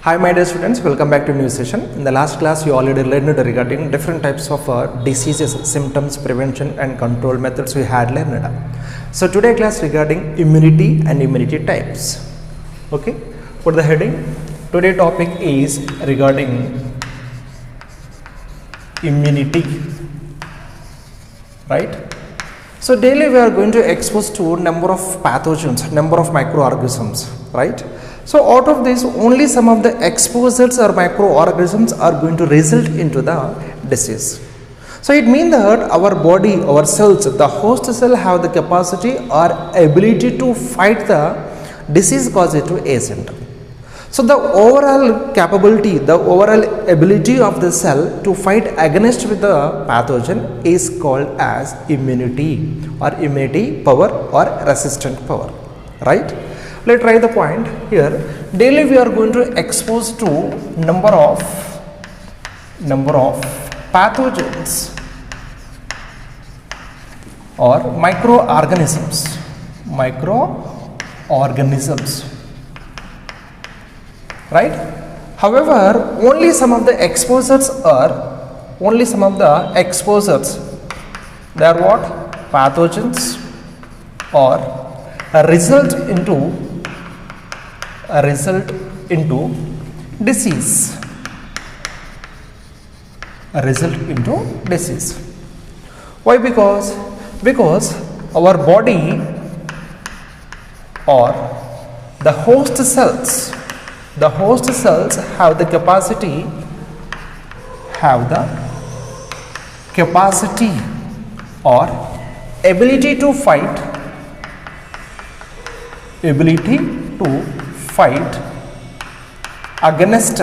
Hi my dear students, welcome back to new session. In the last class you already learned regarding different types of diseases, symptoms, prevention and control methods we had learned. So today class regarding immunity and immunity types. Okay, for the heading, today topic is regarding immunity, right? So daily we are going to expose to number of pathogens, number of microorganisms, right? So out of this, only some of the exposures or microorganisms are going to result into the disease. So it means that our body, our cells, the host cell have the capacity or ability to fight the disease causative agent. So the overall capability, the overall ability of the cell to fight against with the pathogen is called as immunity or immunity power or resistant power, right? Let's try the point here. Daily we are going to expose to number of pathogens or microorganisms, right? However, only some of the exposures, they are what? Pathogens or result into disease. Why? Because our body or the host cells have the capacity or ability to fight against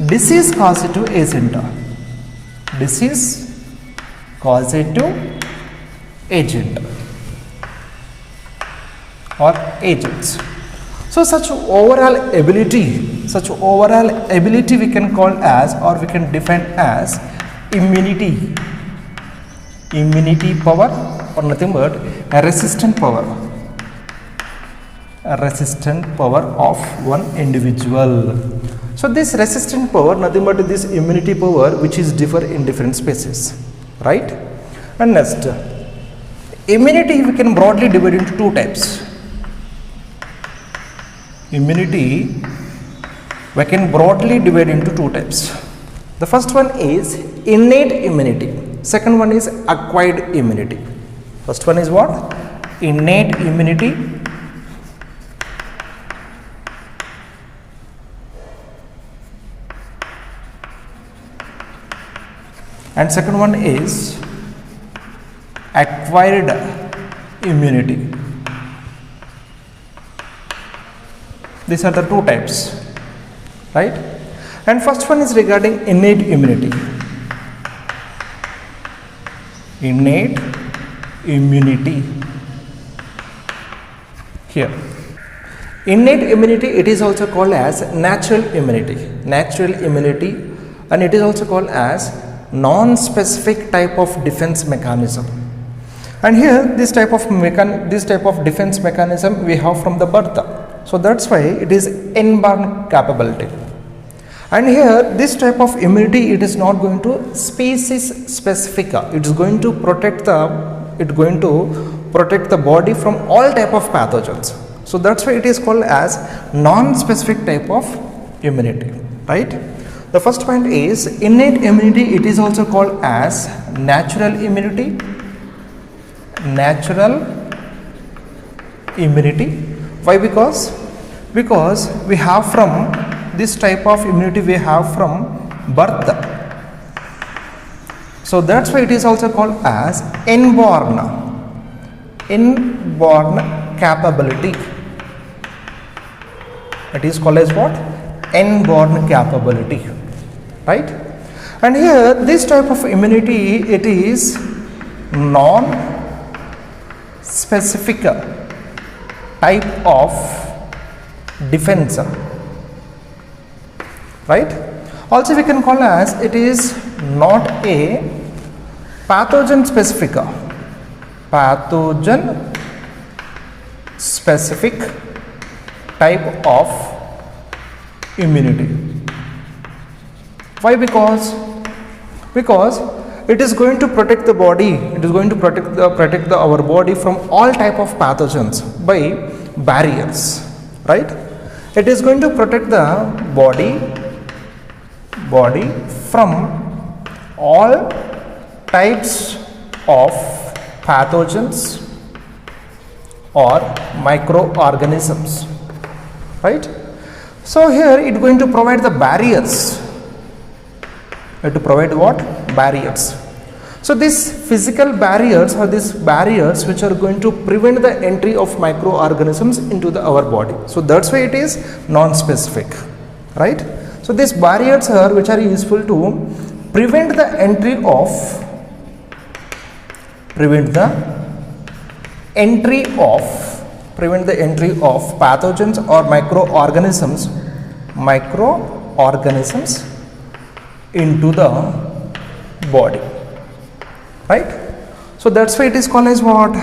disease causative agent or agents. So such overall ability we can call as, or we can define as, immunity power, or nothing but a resistant power of one individual. So this resistant power, nothing but this immunity power, which is differ in different species, right? And next, immunity we can broadly divide into two types. The first one is innate immunity. Second one is acquired immunity. First one is what? Innate immunity. And second one is acquired immunity. These are the two types, right? And first one is regarding innate immunity. Here, innate immunity, it is also called as natural immunity, and it is also called as non-specific type of defense mechanism. And here this type of defense mechanism we have from the birth. So that's why it is inborn capability. And here this type of immunity, it is not going to species specific. It is going to protect the body from all type of pathogens. So that's why it is called as non-specific type of immunity, right? The first point is innate immunity. It is also called as natural immunity. Why? Because we have from this type of immunity we have from birth. So that's why it is also called as inborn capability. It is called as what? Inborn capability, right? And here this type of immunity, it is non-specific type of defense, right? Also we can call as it is not a pathogen specific type of immunity. Why? Because it is going to protect the body, it is going to protect our body from all type of pathogens by barriers, right? It is going to protect the body from all types of pathogens or microorganisms, right? So here it is going to provide the barriers. To provide what? Barriers. So these physical barriers are these barriers which are going to prevent the entry of microorganisms into our body. So that's why it is non-specific, right? So these barriers are which are useful to prevent the entry of pathogens or microorganisms into the body, right? So that's why it is called as what?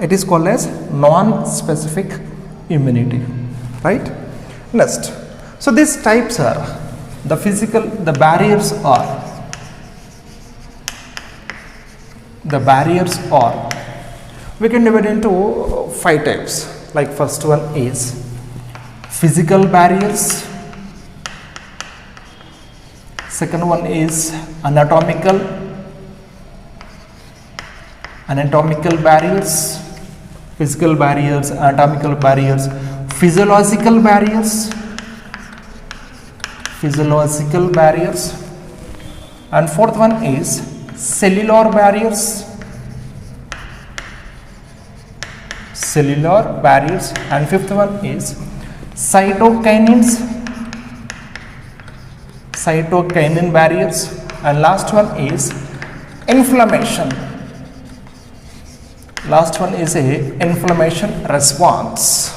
It is called as non-specific immunity, right? Next, so these types are the barriers are we can divide into 5 types. Like first one is physical barriers, second one is anatomical barriers, physical barriers, anatomical barriers, physiological barriers, and fourth one is cellular barriers, and fifth one is cytokinin barriers, and last one is inflammation. Last one is a inflammation response,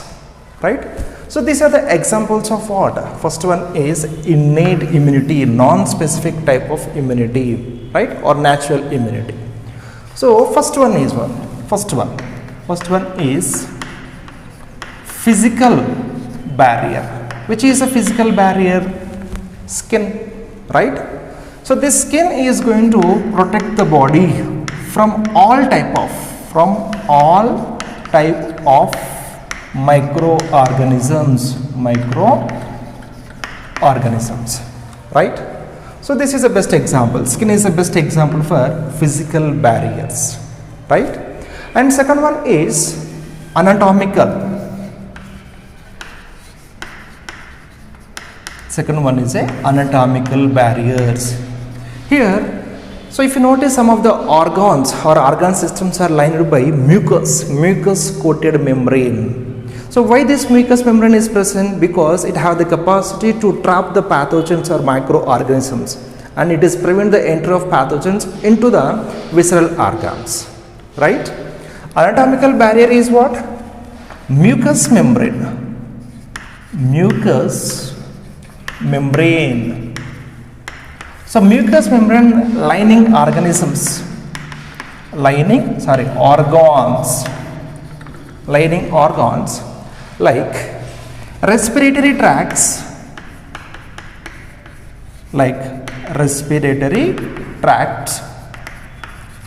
right? So these are the examples of what? First one is innate immunity, non-specific type of immunity, right? Or natural immunity. So first one is physical barrier. Which is a physical barrier? Skin, right? So this skin is going to protect the body from all type of microorganisms, right? So this is the best example. Skin is the best example for physical barriers, right? And second one is anatomical. Second one is anatomical barriers. Here, so if you notice, some of the organs or organ systems are lined by mucus coated membrane. So why this mucous membrane is present? Because it has the capacity to trap the pathogens or microorganisms, and it is prevent the entry of pathogens into the visceral organs, right? Anatomical barrier is what? Mucous membrane. So mucous membrane lining organs like respiratory tracts,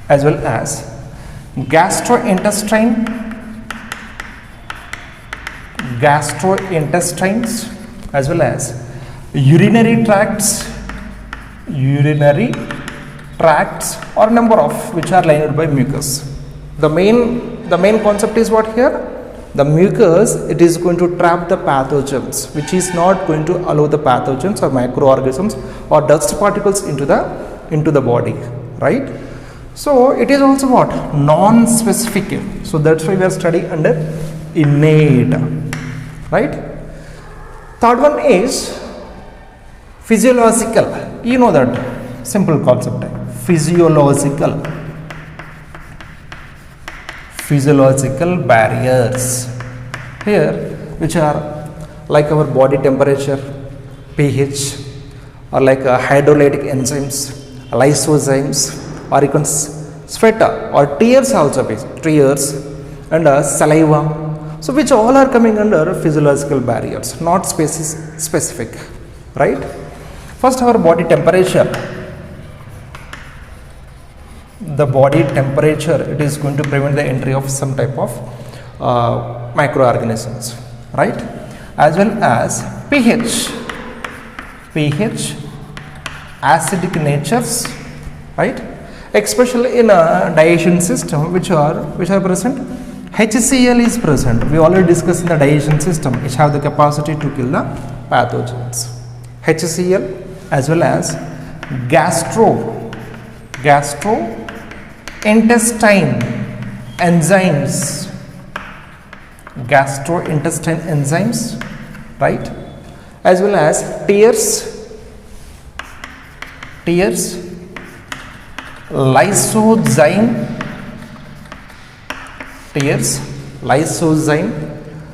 as well as gastrointestines, as well as urinary tracts, or number of which are lined by mucus. The main concept is what here? The mucus, it is going to trap the pathogens, which is not going to allow the pathogens or microorganisms or dust particles into the body, right? So it is also what? Non-specific. So that's why we are studying under innate, right? Third one is physiological. You know that simple concept. Physiological barriers here, which are like our body temperature, pH, or like hydrolytic enzymes, lysozymes, or you can sweat or tears also, tears, and saliva, So which all are coming under physiological barriers, not specific, right? First, our body temperature. The body temperature, it is going to prevent the entry of some type of microorganisms, right? As well as pH, acidic natures, right? Especially in a digestion system, which are present. HCl is present. We already discussed in the digestion system, which have the capacity to kill the pathogens. HCl as well as gastrointestinal enzymes, right? As well as tears, lysozyme,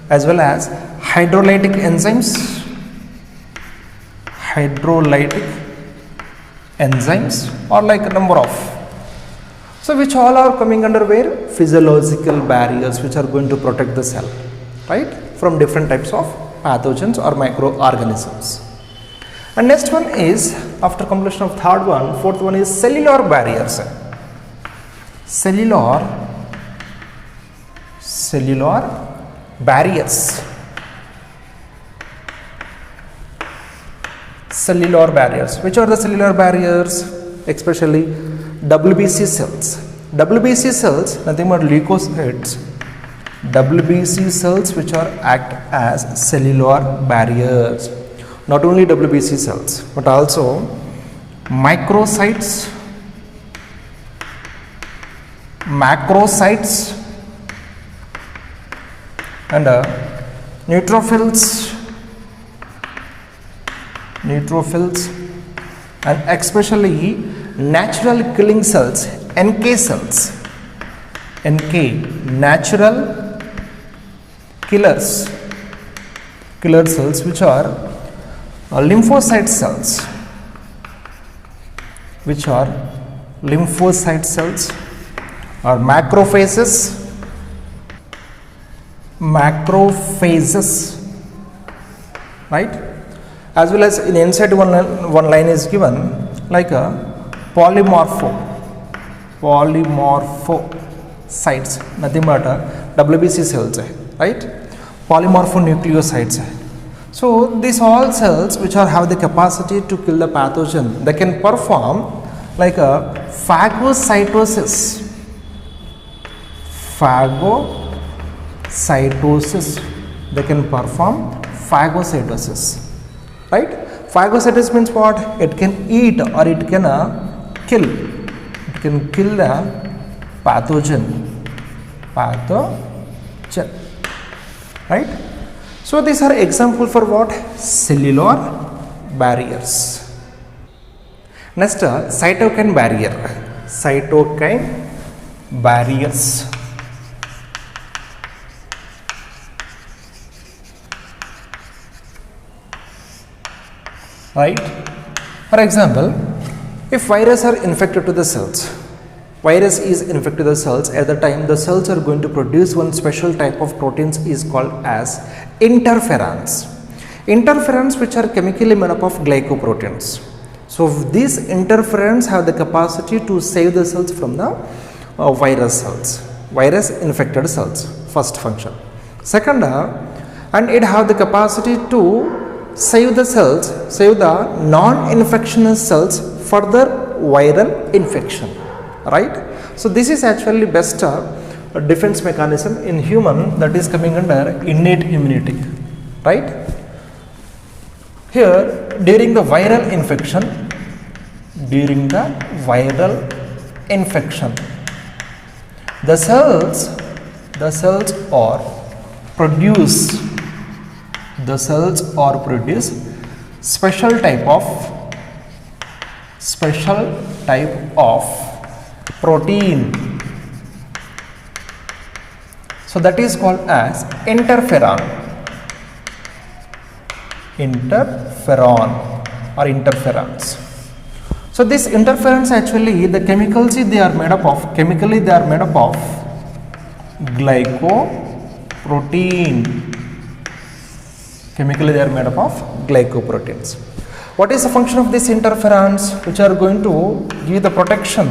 as well as hydrolytic enzymes, or like a number of. So which all are coming under where? Physiological barriers, which are going to protect the cell, right, from different types of pathogens or microorganisms. And next one is, after completion of third one, fourth one is cellular barriers. Cellular barriers. Which are the cellular barriers? Especially WBC cells. WBC cells, nothing but leukocytes. WBC cells which are act as cellular barriers. Not only WBC cells, but also microcytes, macrocytes, and neutrophils, and especially natural killing cells, NK cells, natural killer cells, which are lymphocyte cells, or macrophages, right? As well as in inside one line is given like a polymorphocytes, nothing but WBC cells, right? Polymorphonucleocytes. So these all cells which have the capacity to kill the pathogen, they can perform like a phagocytosis. They can perform phagocytosis, right? Phagocytosis means what? It can eat or it can kill. It can kill the pathogen, right? So these are example for what? Cellular barriers. Next, cytokine barriers. Right? For example, if virus are infected to the cells, virus is infected the cells, at the time the cells are going to produce one special type of proteins is called as interferons. Interferons which are chemically made up of glycoproteins. So these interferons have the capacity to save the cells from the virus infected cells, first function. Second, and it have the capacity to save the non-infectious cells further viral infection, right? So this is actually best defense mechanism in human, that is coming under innate immunity, right? Here during the viral infection, the cells are produce special type of protein. So that is called as interferon or interferons. So these interferons actually, the chemically they are made up of glycoproteins. protein. Chemically they are made up of glycoproteins. What is the function of these interferons which are going to give the protection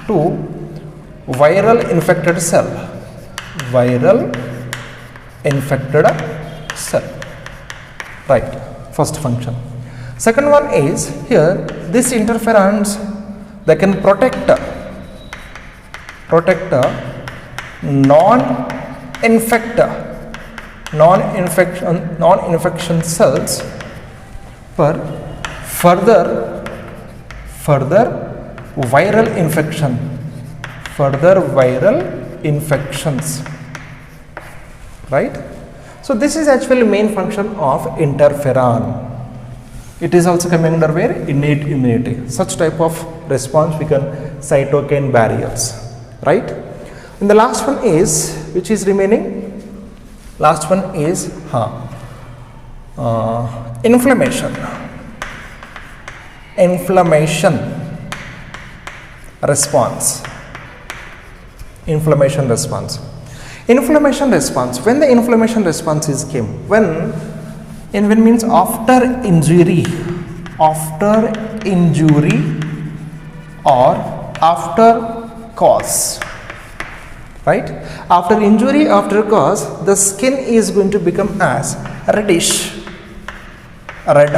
to viral infected cell? Viral infected cell, right? First function. Second one is here, these interferons, they can protect non-infection cells for further viral infections, right? So this is actually main function of interferon. It is also coming under where? Innate immunity. Such type of response we can cytokine barriers, right? And the last one is, which is remaining? Last one is inflammation response. Inflammation response. When the inflammation response is came, when means after injury or after cause, right? After injury, after cause, the skin is going to become as reddish, red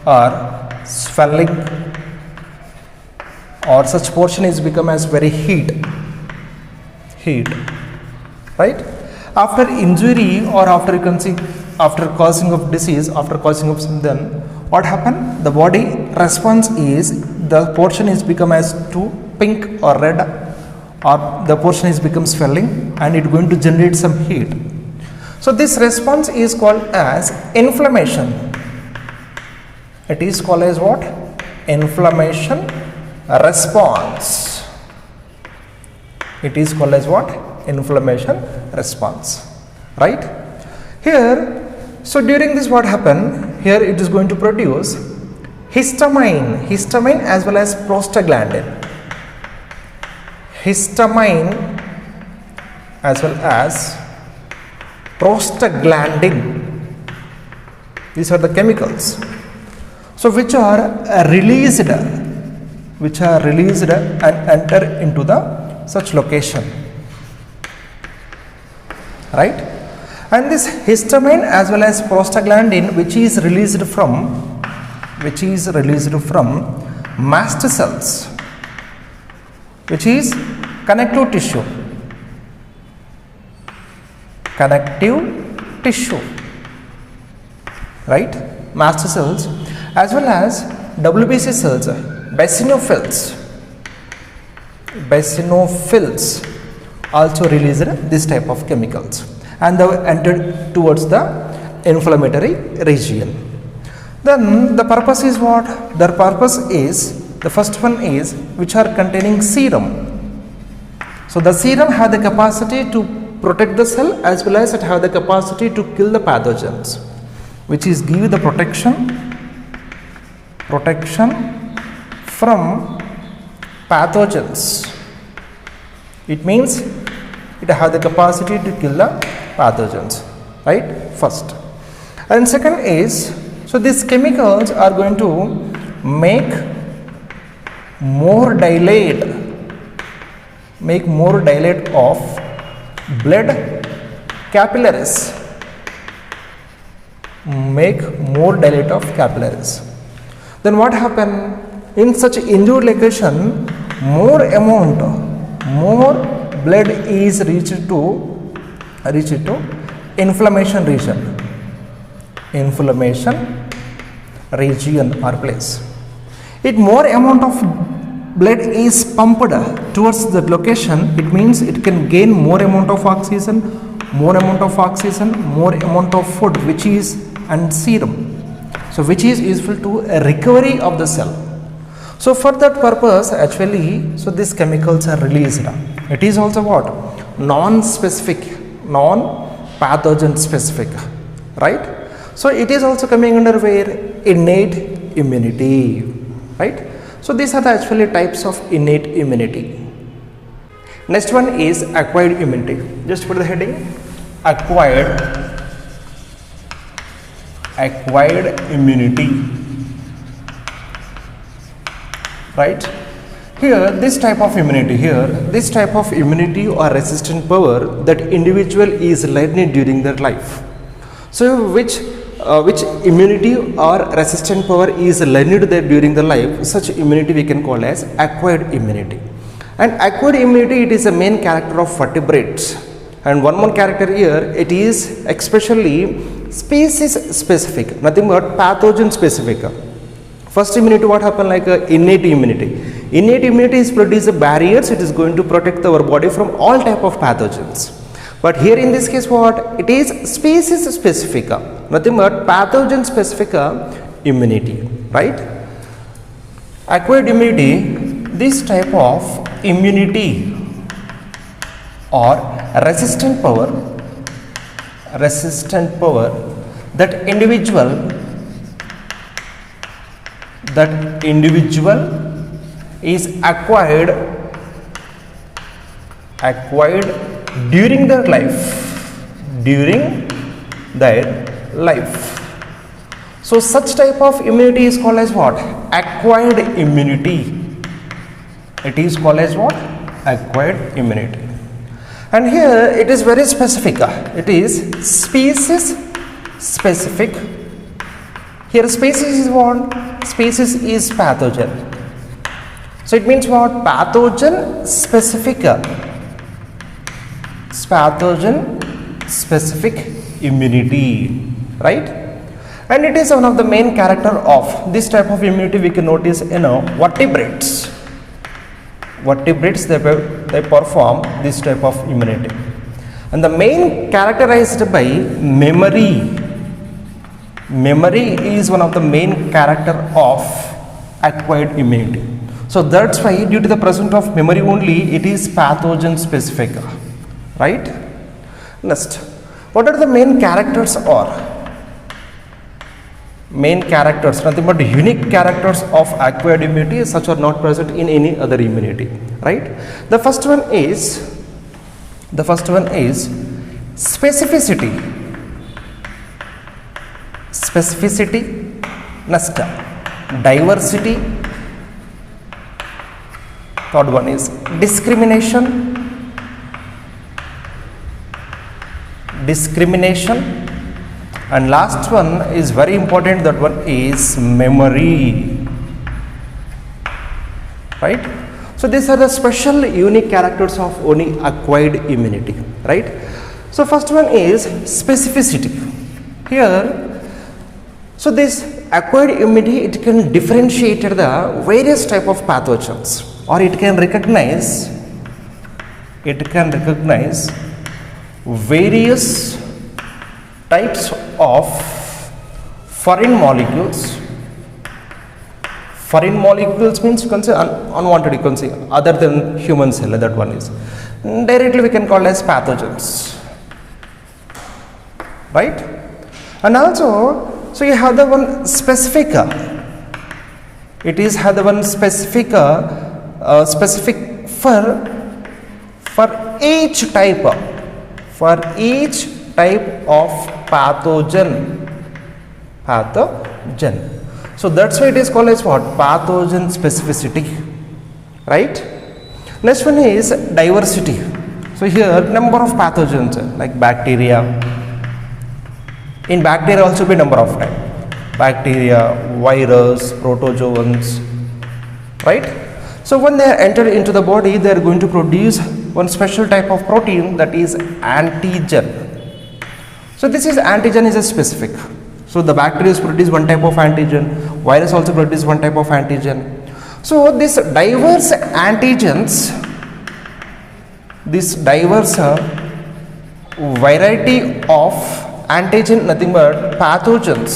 or swelling, or such portion is become as very heat, right? After injury or after, you can see, after causing of disease, after causing of something, then what happened? The body response is, the portion is become as too pink or red, or the portion is become swelling, and it going to generate some heat. So this response is called as inflammation. It is called as what? Inflammation response. It is called as what? Inflammation response, right? Here, so during this what happened? Here it is going to produce histamine as well as prostaglandin. Histamine as well as prostaglandin. These are the chemicals. So which are released and enter into the such location, right? And this histamine as well as prostaglandin, which is released from mast cells, which is connective tissue, right? Mast cells as well as WBC cells, basionophils also release this type of chemicals, and they entered towards the inflammatory region. Then the purpose is what? Their purpose is, the first one is, which are containing serum. So the serum have the capacity to protect the cell as well as it have the capacity to kill the pathogens, which is give the protection from pathogens. It means it has the capacity to kill the pathogens, right? First. And second is, so these chemicals are going to make more dilate of blood capillaries. Then what happen? In such injured location, more blood is reached to inflammation region or place. It more amount of blood is pumped towards the location. It means it can gain more amount of oxygen, more amount of food, which is, and serum, so which is useful to a recovery of the cell. So for that purpose, actually, so these chemicals are released. It is also what? Non-specific, non-pathogen specific, right? So it is also coming under where? Innate immunity, right? So these are the actually types of innate immunity. Next one is acquired immunity. Just put the heading acquired immunity. Right? Here this type of immunity or resistant power that individual is learning during their life. So which immunity or resistant power is learned there during the life, such immunity we can call as acquired immunity. And acquired immunity, it is a main character of vertebrates. And one more character here, it is especially species specific, nothing but pathogen specific. First immunity, what happened, like innate immunity. Innate immunity is produce barriers, it is going to protect our body from all type of pathogens. But here in this case, what it is, species specific, nothing but pathogen specific immunity, right? Acquired immunity, this type of immunity or resistant power that individual is acquired during their life. So such type of immunity is called as what? Acquired immunity. It is called as what? Acquired immunity. And here it is very specific. It is species specific. Here species is what? Species is pathogen. So it means what? Pathogen specific immunity, right? And it is one of the main character of this type of immunity. We can notice vertebrates. They perform this type of immunity, and the main characterized by memory. Memory is one of the main character of acquired immunity. So that's why, due to the presence of memory only, it is pathogen specific, right? Next, what are the main characters? Main characters, nothing but unique characters of acquired immunity, such are not present in any other immunity, right? The first one is specificity. Next, diversity. Third one is discrimination. And last one is very important, that one is memory, right? So these are the special unique characters of only acquired immunity, right? So first one is specificity. Here, so this acquired immunity, it can differentiate the various type of pathogens, or it can recognize various types of foreign molecules. Foreign molecules means you can say unwanted, you can say other than human cell, that one is. Directly we can call as pathogens, right? And also, so you have the one specific, it is have the one specific for each type of pathogen. So that's why it is called as what? Pathogen specificity, right? Next one is diversity. So here number of pathogens like bacteria. In bacteria also be number of type. Bacteria, virus, protozoans, right? So when they enter into the body, they are going to produce one special type of protein, that is antigen. So this is antigen is a specific. So the bacteria produce one type of antigen, virus also produce one type of antigen. So this diverse antigens, this diverse variety of antigen, nothing but pathogen,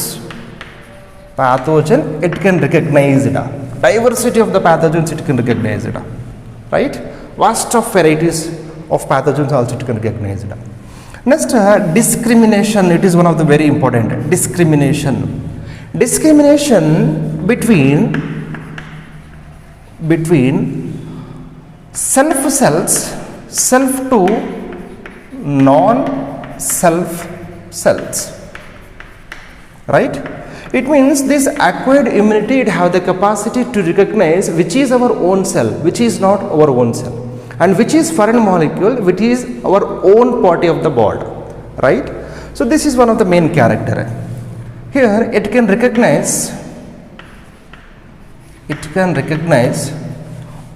it can recognize it. Diversity of the pathogens, it can recognize it, right? Vast of varieties of pathogens also it can recognize it. Next, discrimination. It is one of the very important. Discrimination between self cells self to non-self cells, right? It means this acquired immunity, it have the capacity to recognize which is our own cell, which is not our own cell, and which is foreign molecule, which is our own party of the body, right? So this is one of the main character. Here it can recognize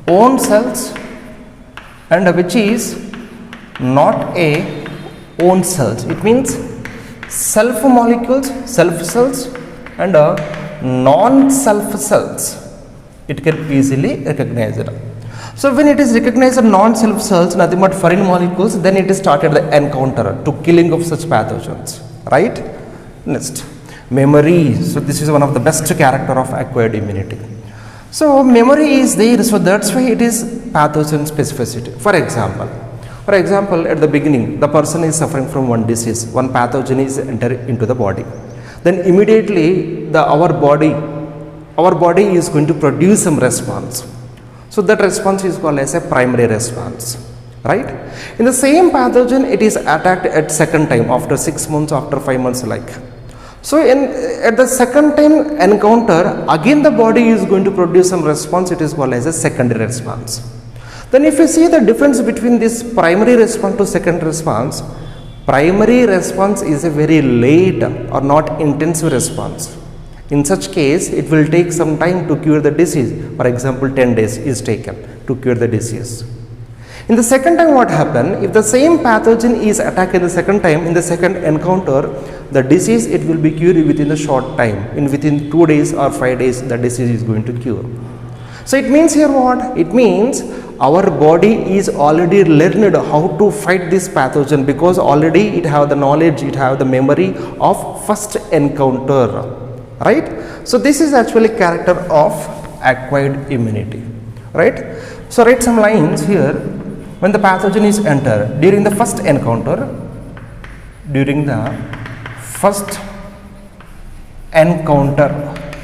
own cells and which is not a own cells. It means self molecules, self cells and non-self cells. It can easily recognize it. So when it is recognized as non-self cells, nothing but foreign molecules, then it is started the encounter to killing of such pathogens, right? Next, memory. So this is one of the best character of acquired immunity. So memory is there, so that's why it is pathogen specificity. For example, at the beginning, the person is suffering from one disease, one pathogen is entering into the body. Then immediately our body is going to produce some response. So that response is called as a primary response, right? In the same pathogen, it is attacked at second time after 6 months, after 5 months like. So at the second time encounter, again the body is going to produce some response, it is called as a secondary response. Then if you see the difference between this primary response to secondary response, primary response is a very late or not intensive response. In such case, it will take some time to cure the disease. For example, 10 days is taken to cure the disease. In the second time, what happened? If the same pathogen is attacked in the second time, in the second encounter, the disease, it will be cured within a short time. Within 2 days or 5 days, the disease is going to cure. So it means here what? It means our body is already learned how to fight this pathogen, because already it have the knowledge, it have the memory of first encounter, right? So this is actually character of acquired immunity, right? So write some lines here. When the pathogen is entered during the first encounter,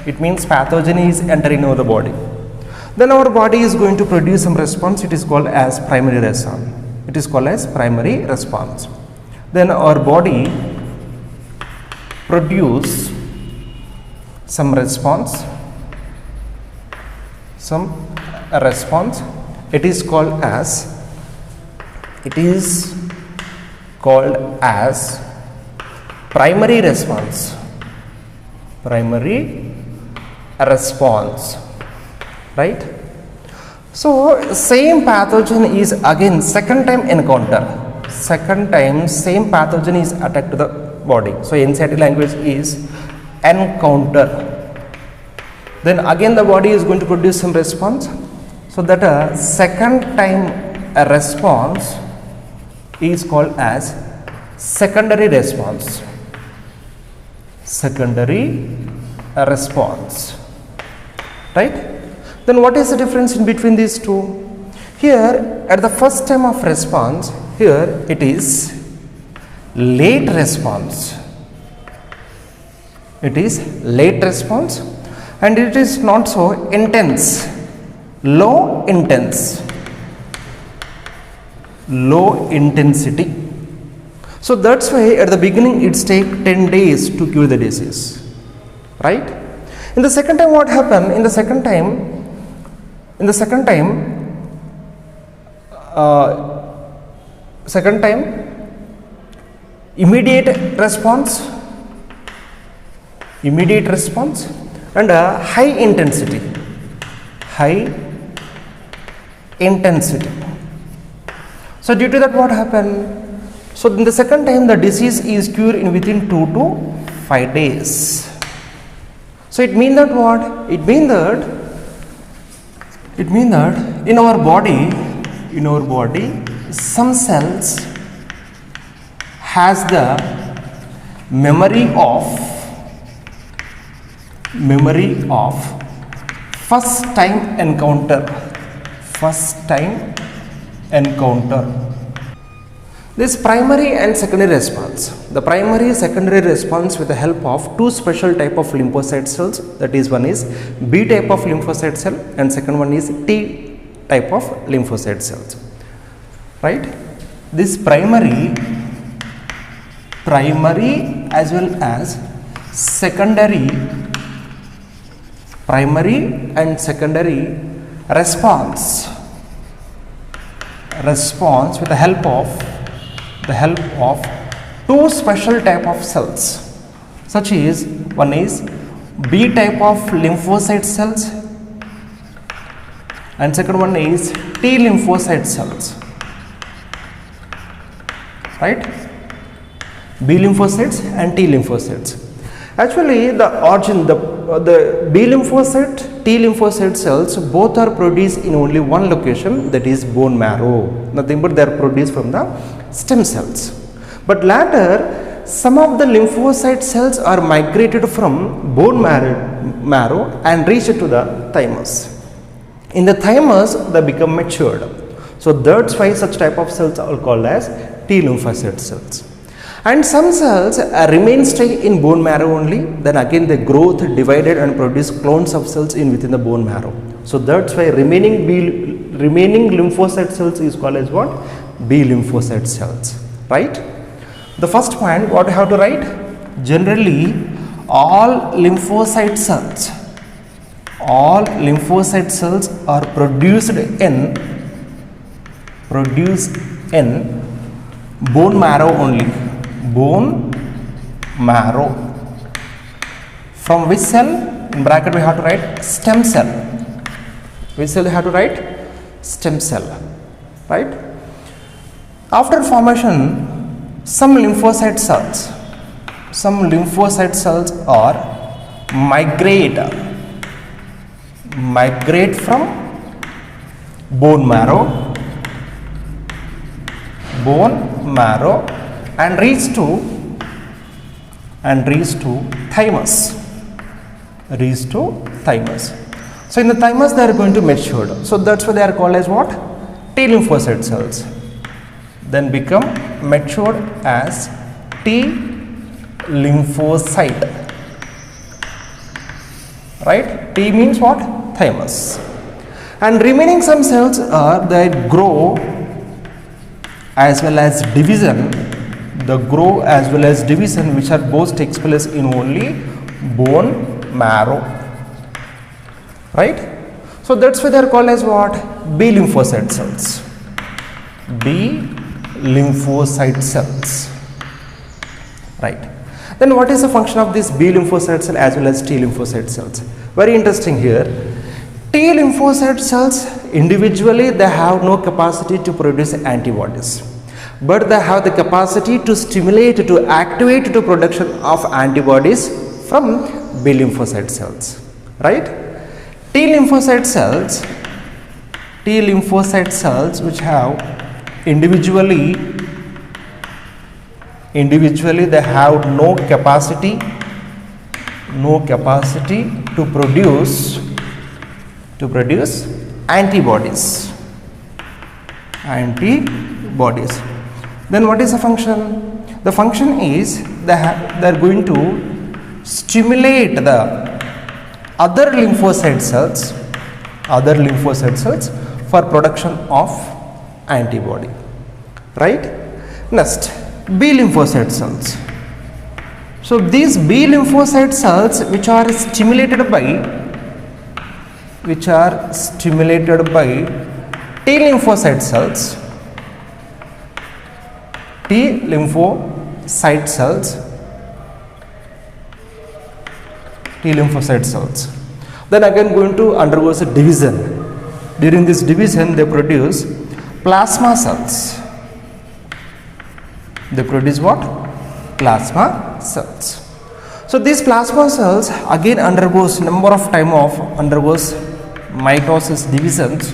it means pathogen is entering our body. Then our body is going to produce some response, it is called as primary response. Then our body produce some response, it is called as primary response, right? So same pathogen is again second time encounter, same pathogen is attacked to the body. So NCERT language is encounter. Then again the body is going to produce some response. So that second time response is called as secondary response, right? Then what is the difference in between these two? Here at the first time of response, here it is late response, and it is not so intense, low intensity. So that's why at the beginning it's take 10 days to cure the disease, right? In the second time, what happened? In the second time immediate response and high intensity. So due to that, what happened? So in the second time the disease is cured in within 2 to 5 days. So it means that what? It means that in our body some cells has the memory of first time encounter. This primary and secondary response. The primary secondary response with the help of two special type of lymphocyte cells, that is, one is B type of lymphocyte cell and second one is T type of lymphocyte cells. right? This primary as well as secondary, primary and secondary response with the help of two special type of cells, such as one is B type of lymphocyte cells and second one is T lymphocyte cells, right? B lymphocytes and T lymphocytes. Actually, the origin, the B lymphocyte, T lymphocyte cells both are produced in only one location, that is bone marrow. Nothing but they are produced from the stem cells. But later, some of the lymphocyte cells are migrated from bone marrow and reach to the thymus. In the thymus, they become matured. So that's why such type of cells are called as T lymphocyte cells. And some cells remain stay in bone marrow only, then again they grow, divided and produce clones of cells within the bone marrow. So that's why remaining lymphocyte cells is called as what? B lymphocyte cells, right? The first point what I have to write? Generally all lymphocyte cells are produced in bone marrow only. Bone marrow. From which cell? In bracket we have to write stem cell. Which cell we have to write? Stem cell, right? After formation, some lymphocyte cells are migrate from bone marrow and reach to thymus. So in the thymus they are going to mature. So that's why they are called as what? T lymphocyte cells. Then become matured as T lymphocyte. Right? T means what? Thymus. And remaining some cells are that grow as well as division. The grow as well as division, which are both takes place in only bone marrow, right? So that's why they are called as what? B lymphocyte cells. B lymphocyte cells, right? Then what is the function of this B lymphocyte cell as well as T lymphocyte cells? Very interesting here. T lymphocyte cells individually they have no capacity to produce antibodies, but they have the capacity to stimulate, to activate the production of antibodies from B lymphocyte cells, right? T lymphocyte cells which have individually they have no capacity to produce antibodies. Then what is the function? The function is they are going to stimulate the other lymphocyte cells for production of antibody, right? Next, B lymphocyte cells. So these B lymphocyte cells which are stimulated by T lymphocyte cells, then again going to undergo a division. During this division they produce plasma cells. They produce what? Plasma cells. So these plasma cells again undergoes mitosis divisions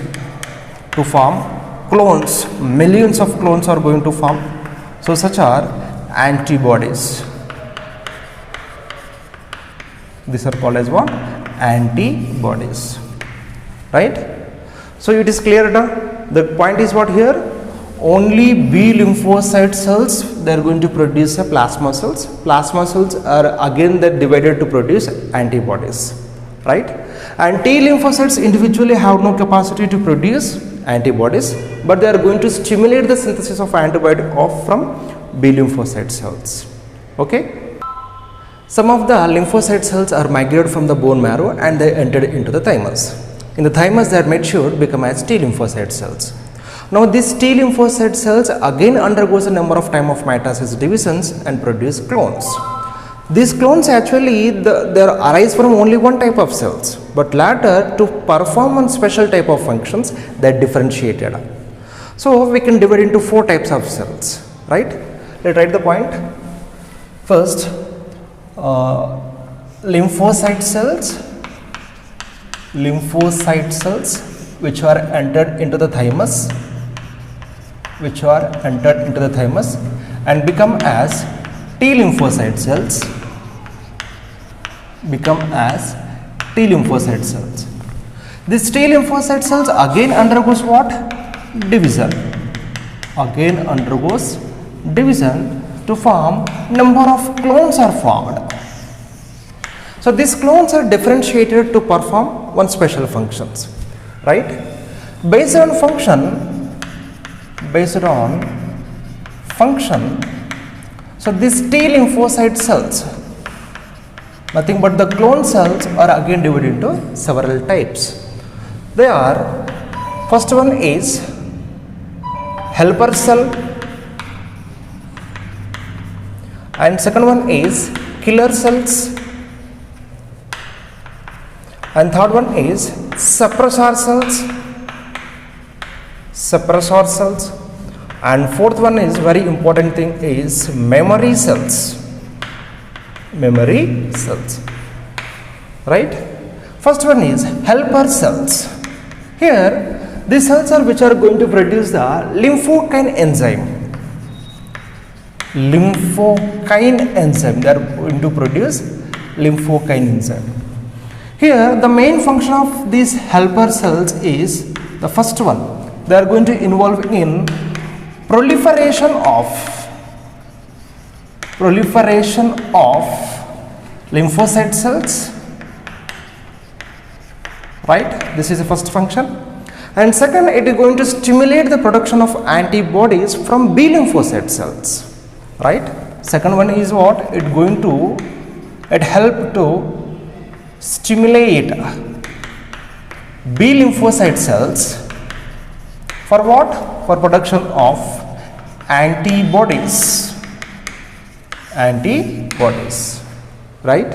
to form clones. Millions of clones are going to form. So such are antibodies. These are called as what? Antibodies, right? So it is clear now. The point is what here? Only B lymphocyte cells they are going to produce plasma cells. Plasma cells are again that divided to produce antibodies, right? And T lymphocytes individually have no capacity to produce antibodies, but they are going to stimulate the synthesis of antibody from B lymphocyte cells. Okay. Some of the lymphocyte cells are migrated from the bone marrow and they entered into the thymus. In the thymus, they are matured, become as T lymphocyte cells. Now, these T lymphocyte cells again undergoes a number of time of mitosis divisions and produce clones. These clones actually they arise from only one type of cells, but later to perform one special type of functions they are differentiated. So, we can divide into 4 types of cells, right? Let's write the point. First, lymphocyte cells which are entered into the thymus, and become as T lymphocyte cells, These T lymphocyte cells again undergoes what? Division. To form number of clones are formed. So these clones are differentiated to perform one special functions, right? Based on function, so these T lymphocyte cells, nothing but the clone cells, are again divided into several types. They are, first one is helper cell, and second one is killer cells, and third one is suppressor cells, and fourth one is very important thing is memory cells, right? First one is helper cells. Here these cells are which are going to produce the lymphokine enzyme. They are going to produce lymphokine enzyme. Here the main function of these helper cells is the first one. They are going to involve in proliferation of lymphocyte cells, right? This is the first function. And second, it is going to stimulate the production of antibodies from B lymphocyte cells, right? Second one is what? It help to stimulate B lymphocyte cells for what? For production of antibodies, right?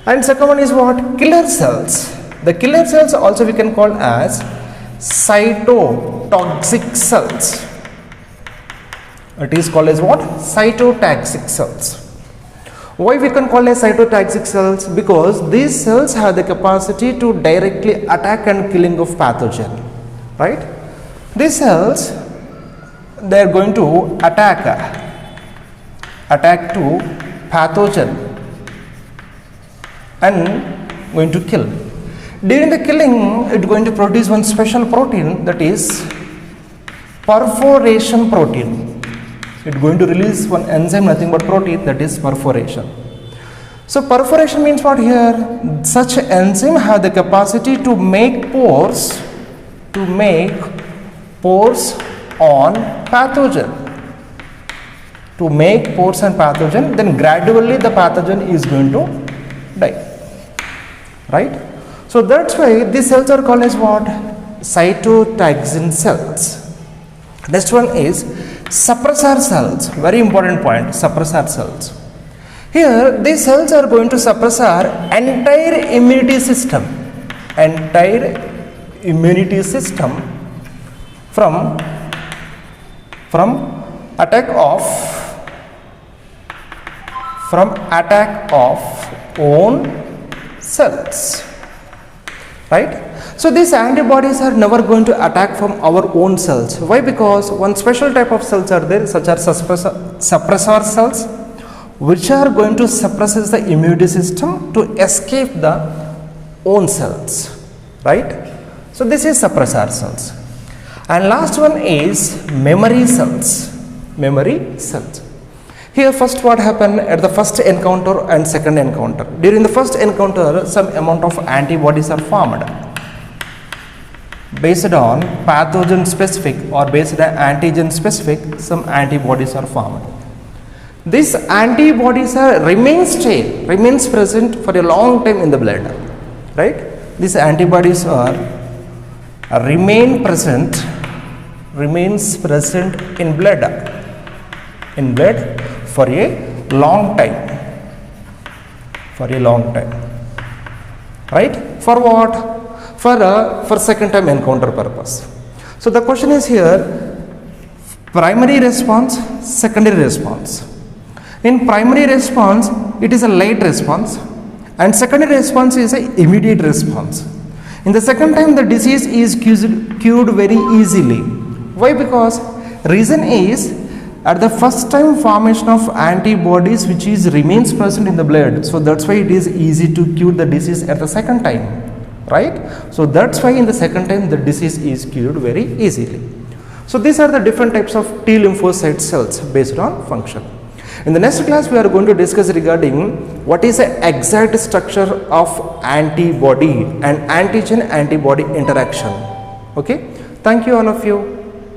And second one is what? Killer cells. The killer cells also we can call as cytotoxic cells. It is called as what? Cytotoxic cells. Why we can call as cytotoxic cells? Because these cells have the capacity to directly attack and killing of pathogen, right? These cells, they are going to attack to pathogen and going to kill. During the killing, it is going to produce one special protein, that is perforation protein. It is going to release one enzyme, nothing but protein, that is perforation. So perforation means what here? Such enzyme have the capacity to make pores on pathogen. Then gradually the pathogen is going to die, right? So that's why these cells are called as what? Cytotoxin cells. Next one is suppressor cells. Very important point, suppressor cells. Here these cells are going to suppress our entire immunity system from attack of own cells, right? So these antibodies are never going to attack from our own cells. Why? Because one special type of cells are there, such as suppressor cells, which are going to suppress the immunity system to escape the own cells, right? So this is suppressor cells. And last one is memory cells. Here first what happened at the first encounter and second encounter. During the first encounter, some amount of antibodies are formed. based on pathogen specific or based on antigen specific, some antibodies are formed. These antibodies remains present for a long time in the blood, right? These antibodies remains present in blood for a long time, right? For what? For second time encounter purpose. So the question is here, primary response, secondary response. In primary response, it is a late response, and secondary response is an immediate response. In the second time, the disease is cured very easily. Why? Because reason is, at the first time formation of antibodies which remains present in the blood, so that's why it is easy to cure the disease at the second time, right? So that's why in the second time the disease is cured very easily. So these are the different types of T lymphocyte cells based on function. In the next class, we are going to discuss regarding what is the exact structure of antibody and antigen antibody interaction. Okay, thank you all of you.